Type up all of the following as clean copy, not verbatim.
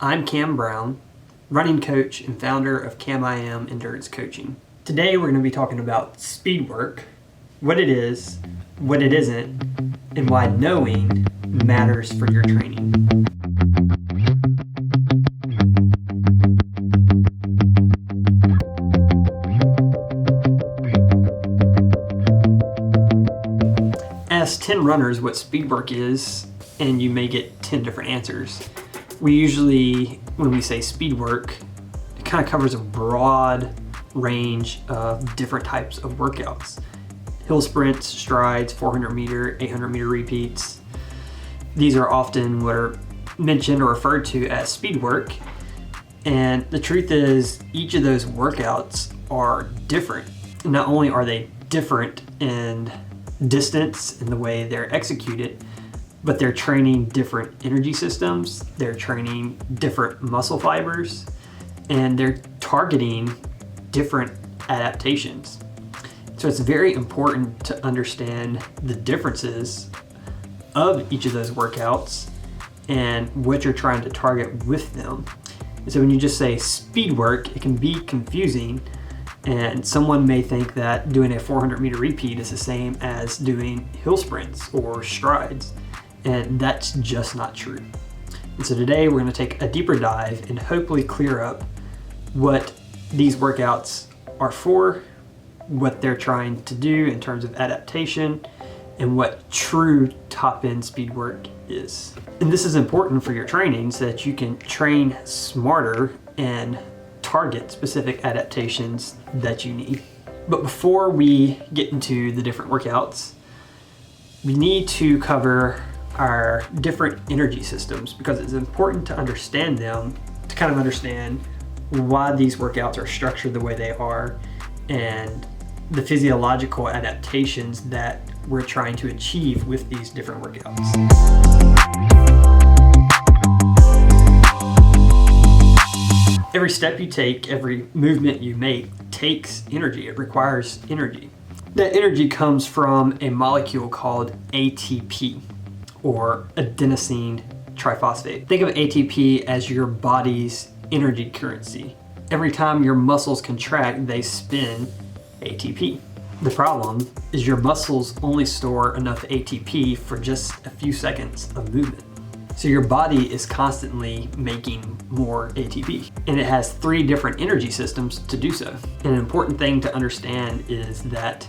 I'm Cam Brown, running coach and founder of Cam I Am Endurance Coaching. Today we're going to be talking about speed work, what it is, what it isn't, and why knowing matters for your training. Ask 10 runners what speed work is, and you may get 10 different answers. We usually, when we say speed work, it kind of covers a broad range of different types of workouts. Hill sprints, strides, 400 meter, 800 meter repeats. These are often what are mentioned or referred to as speed work. And the truth is, each of those workouts are different. Not only are they different in distance and the way they're executed, but they're training different energy systems, they're training different muscle fibers, and they're targeting different adaptations. So it's very important to understand the differences of each of those workouts and what you're trying to target with them. And so when you just say speed work, it can be confusing, and someone may think that doing a 400 meter repeat is the same as doing hill sprints or strides. And that's just not true. And so today we're going to take a deeper dive and hopefully clear up what these workouts are for, what they're trying to do in terms of adaptation, and what true top-end speed work is. And this is important for your training so that you can train smarter and target specific adaptations that you need. But before we get into the different workouts, we need to cover our different energy systems because it's important to understand them, to kind of understand why these workouts are structured the way they are and the physiological adaptations that we're trying to achieve with these different workouts. Every step you take, every movement you make takes energy. It requires energy. That energy comes from a molecule called ATP, or adenosine triphosphate. Think of ATP as your body's energy currency. Every time your muscles contract, they spin ATP. The problem is your muscles only store enough ATP for just a few seconds of movement. So your body is constantly making more ATP, and it has 3 different energy systems to do so. And an important thing to understand is that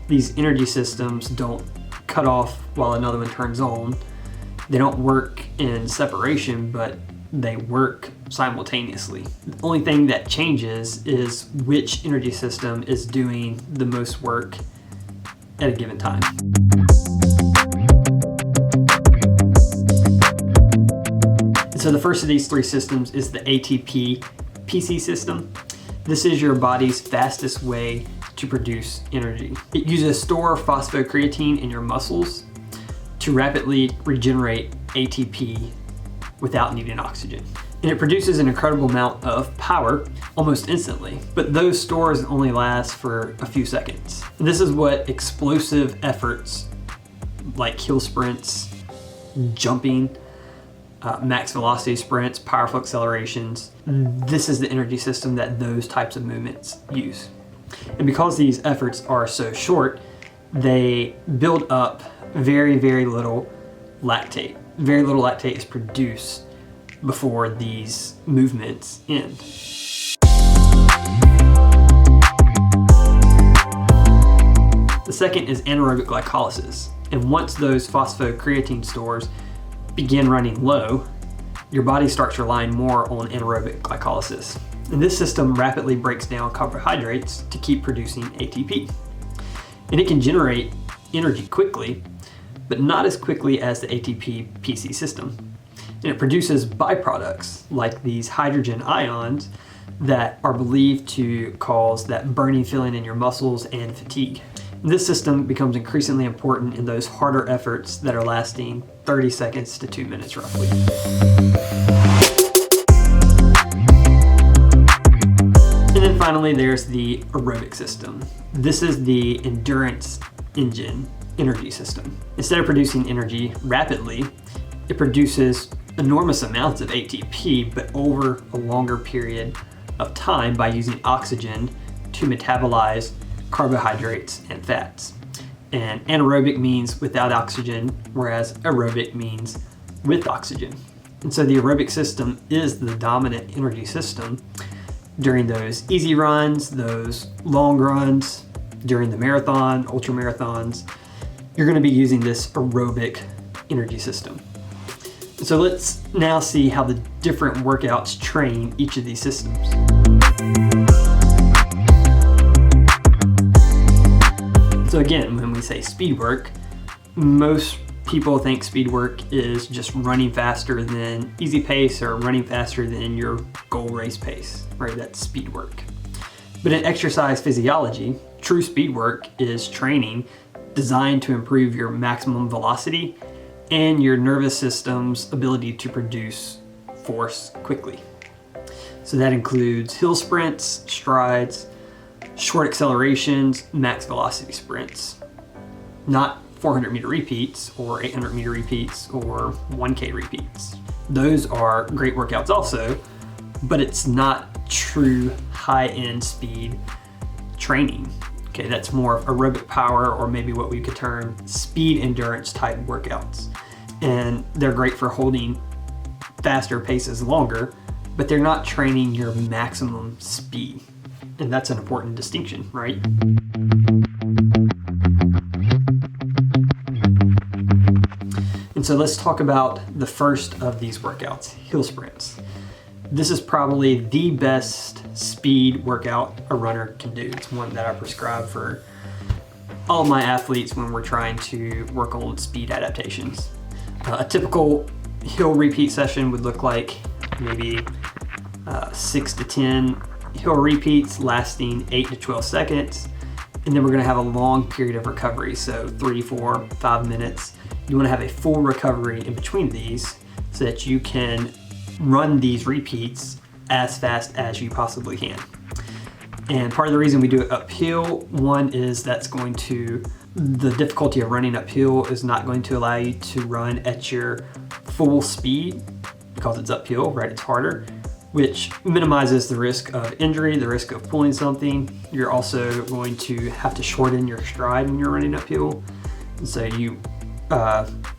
these energy systems don't cut off while another one turns on. They don't work in separation, but they work simultaneously. The only thing that changes is which energy system is doing the most work at a given time. And so the first of these 3 systems is the ATP-PC system. This is your body's fastest way to produce energy. It uses store phosphocreatine in your muscles to rapidly regenerate ATP without needing oxygen. And it produces an incredible amount of power almost instantly, but those stores only last for a few seconds. And this is what explosive efforts like hill sprints, jumping, max velocity sprints, powerful accelerations, this is the energy system that those types of movements use. And because these efforts are so short, they build up very, very little lactate. Very little lactate is produced before these movements end. The second is anaerobic glycolysis. And once those phosphocreatine stores begin running low, your body starts relying more on anaerobic glycolysis. And this system rapidly breaks down carbohydrates to keep producing ATP. And it can generate energy quickly, but not as quickly as the ATP-PC system. And it produces byproducts like these hydrogen ions that are believed to cause that burning feeling in your muscles and fatigue. And this system becomes increasingly important in those harder efforts that are lasting 30 seconds to 2 minutes roughly. And then finally, there's the aerobic system. This is the endurance engine energy system. Instead of producing energy rapidly, it produces enormous amounts of ATP, but over a longer period of time by using oxygen to metabolize carbohydrates and fats. And anaerobic means without oxygen, whereas aerobic means with oxygen. And so the aerobic system is the dominant energy system during those easy runs, those long runs, during the marathon, ultra marathons. You're going to be using this aerobic energy system. So let's now see how the different workouts train each of these systems. So again, when we say speed work, most people think speed work is just running faster than easy pace or running faster than your goal race pace, right? That's speed work. But in exercise physiology, true speed work is training designed to improve your maximum velocity and your nervous system's ability to produce force quickly. So that includes hill sprints, strides, short accelerations, max velocity sprints. Not 400-meter repeats or 800-meter repeats or 1K repeats. Those are great workouts also, but it's not true high-end speed training. Okay, that's more of aerobic power, or maybe what we could term speed endurance type workouts. And they're great for holding faster paces longer, but they're not training your maximum speed. And that's an important distinction, right? And so let's talk about the first of these workouts, hill sprints. This is probably the best speed workout a runner can do. It's one that I prescribe for all my athletes when we're trying to work on speed adaptations. A typical hill repeat session would look like maybe 6 to 10 hill repeats lasting 8 to 12 seconds. And then we're gonna have a long period of recovery. So 3, 4, 5 minutes. You wanna have a full recovery in between these so that you can run these repeats as fast as you possibly can. And part of the reason we do it uphill, one is the difficulty of running uphill is not going to allow you to run at your full speed because it's uphill, right? It's harder, which minimizes the risk of injury, the risk of pulling something. You're also going to have to shorten your stride when you're running uphill. And so you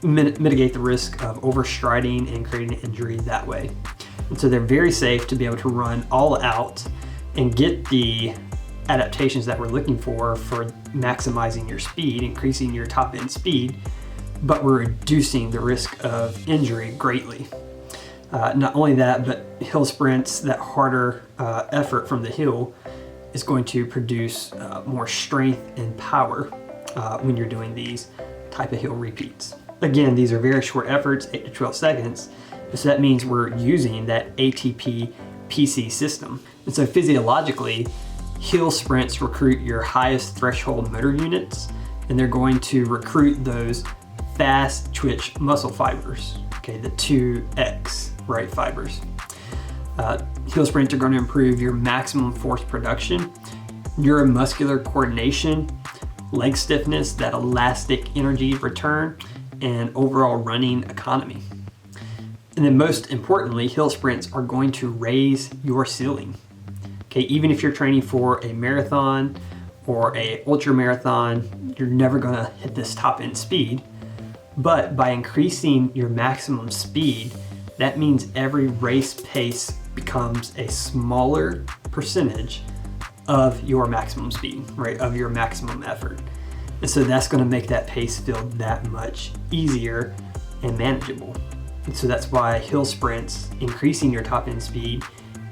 mitigate the risk of overstriding and creating an injury that way. And so they're very safe to be able to run all out and get the adaptations that we're looking for maximizing your speed, increasing your top end speed, but we're reducing the risk of injury greatly. Not only that, but hill sprints, that harder effort from the hill is going to produce more strength and power when you're doing these type of hill repeats. Again, these are very short efforts, 8 to 12 seconds. So that means we're using that ATP PC system. And so physiologically, hill sprints recruit your highest threshold motor units, and they're going to recruit those fast twitch muscle fibers, okay, the 2X, right, fibers. Hill sprints are going to improve your maximum force production, neuromuscular coordination, leg stiffness, that elastic energy return, and overall running economy. And then most importantly, hill sprints are going to raise your ceiling. Okay, even if you're training for a marathon or a ultra marathon, you're never gonna hit this top end speed. But by increasing your maximum speed, that means every race pace becomes a smaller percentage of your maximum speed, right? Of your maximum effort. And so that's gonna make that pace feel that much easier and manageable. And so that's why hill sprints, increasing your top end speed,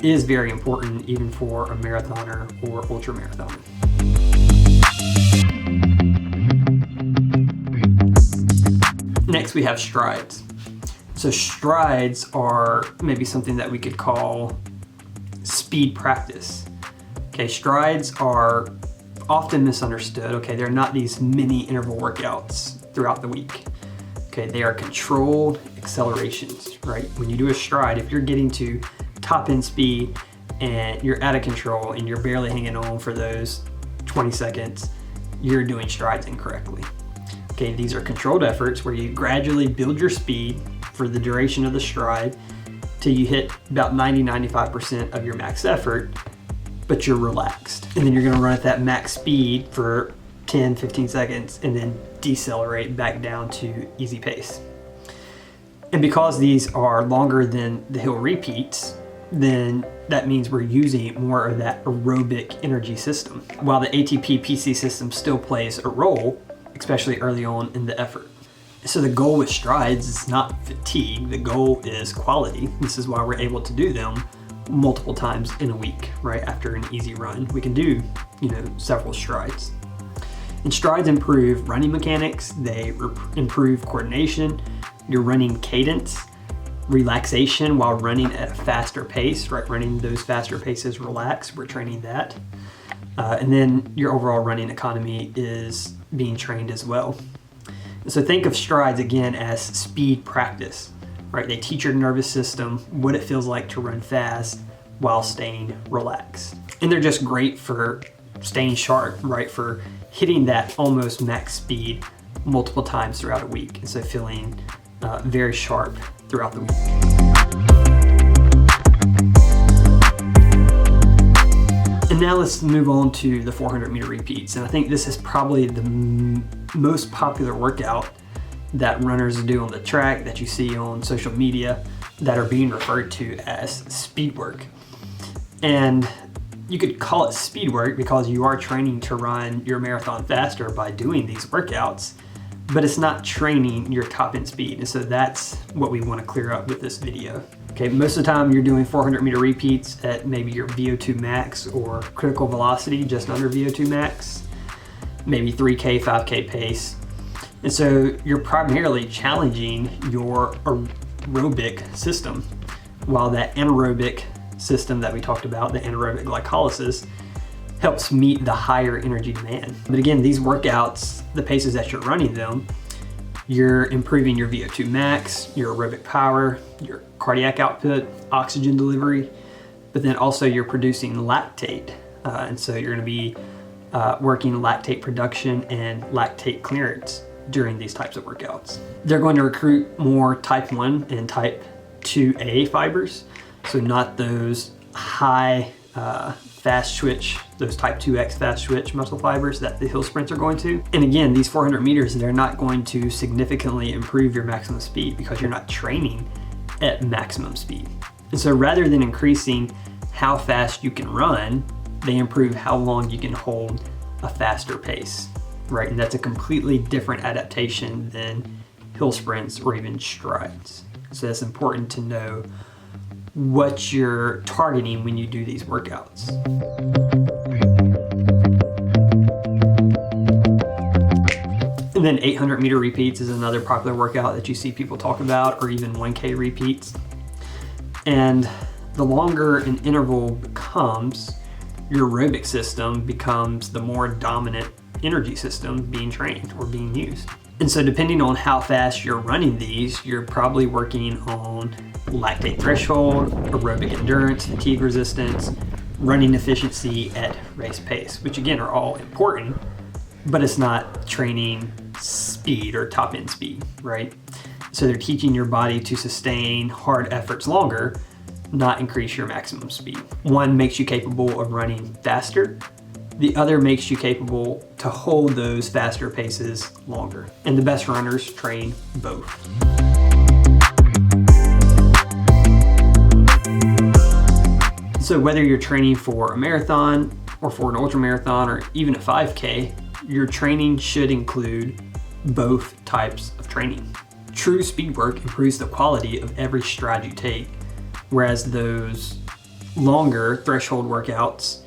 is very important even for a marathoner or ultra marathoner. Next we have strides. So strides are maybe something that we could call speed practice. Okay, strides are often misunderstood. Okay, they're not these mini interval workouts throughout the week. Okay, they are controlled accelerations, right? When you do a stride, if you're getting to top end speed and you're out of control and you're barely hanging on for those 20 seconds, you're doing strides incorrectly. Okay, these are controlled efforts where you gradually build your speed for the duration of the stride till you hit about 90-95% of your max effort, but you're relaxed. And then you're gonna run at that max speed for 10-15 seconds and then decelerate back down to easy pace. And because these are longer than the hill repeats, then that means we're using more of that aerobic energy system, while the ATP PC system still plays a role, especially early on in the effort. So the goal with strides is not fatigue, the goal is quality. This is why we're able to do them multiple times in a week, right? After an easy run, we can do, several strides. And strides improve running mechanics, they improve coordination, your running cadence, relaxation while running at a faster pace, right? Running those faster paces relax, we're training that. And then your overall running economy is being trained as well. So think of strides again as speed practice, right? They teach your nervous system what it feels like to run fast while staying relaxed. And they're just great for staying sharp, right? For hitting that almost max speed multiple times throughout a week. And so feeling very sharp throughout the week. And now let's move on to the 400-meter repeats. And I think this is probably the most popular workout that runners do on the track, that you see on social media, that are being referred to as speed work. And you could call it speed work because you are training to run your marathon faster by doing these workouts, but it's not training your top end speed. And so that's what we want to clear up with this video. Okay, most of the time you're doing 400-meter repeats at maybe your VO2 max or critical velocity, just under VO2 max, maybe 3K, 5K pace. And so you're primarily challenging your aerobic system, while that anaerobic system that we talked about, the anaerobic glycolysis, helps meet the higher energy demand. But again, these workouts, the paces that you're running them, you're improving your VO2 max, your aerobic power, your cardiac output, oxygen delivery, but then also you're producing lactate. And so you're gonna be working lactate production and lactate clearance during these types of workouts. They're going to recruit more type 1 and type 2A fibers, so not those high fast twitch, those type 2X fast twitch muscle fibers that the hill sprints are going to. And again, these 400 meters, they're not going to significantly improve your maximum speed because you're not training at maximum speed. And so rather than increasing how fast you can run, they improve how long you can hold a faster pace, right? And that's a completely different adaptation than hill sprints or even strides. So that's important to know what you're targeting when you do these workouts. And then 800-meter repeats is another popular workout that you see people talk about, or even 1K repeats. And the longer an interval becomes, your aerobic system becomes the more dominant energy system being trained or being used. And so depending on how fast you're running these, you're probably working on lactate threshold, aerobic endurance, fatigue resistance, running efficiency at race pace, which again are all important, but it's not training speed or top end speed, right? So they're teaching your body to sustain hard efforts longer, not increase your maximum speed. One makes you capable of running faster. The other makes you capable to hold those faster paces longer. And the best runners train both. So whether you're training for a marathon or for an ultra marathon or even a 5K, your training should include both types of training. True speed work improves the quality of every stride you take, whereas those longer threshold workouts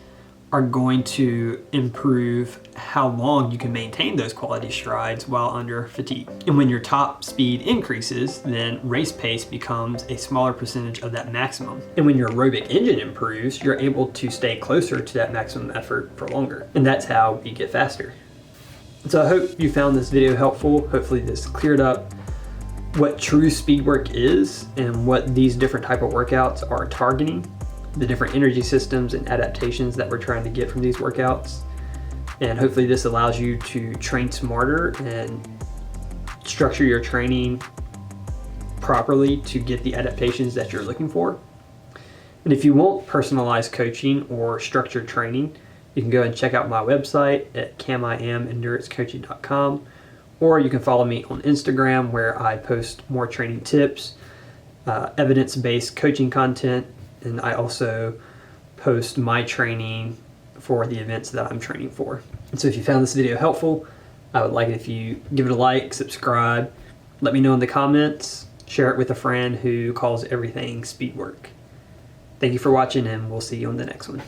are going to improve how long you can maintain those quality strides while under fatigue. And when your top speed increases, then race pace becomes a smaller percentage of that maximum. And when your aerobic engine improves, you're able to stay closer to that maximum effort for longer. And that's how you get faster. So I hope you found this video helpful. Hopefully this cleared up what true speed work is and what these different type of workouts are targeting, the different energy systems and adaptations that we're trying to get from these workouts. And hopefully this allows you to train smarter and structure your training properly to get the adaptations that you're looking for. And if you want personalized coaching or structured training, you can go and check out my website at camimendurancecoaching.com, or you can follow me on Instagram where I post more training tips, evidence-based coaching content, and I also post my training for the events that I'm training for. And so if you found this video helpful, I would like it if you give it a like, subscribe, let me know in the comments, share it with a friend who calls everything speed work. Thank you for watching, and we'll see you on the next one.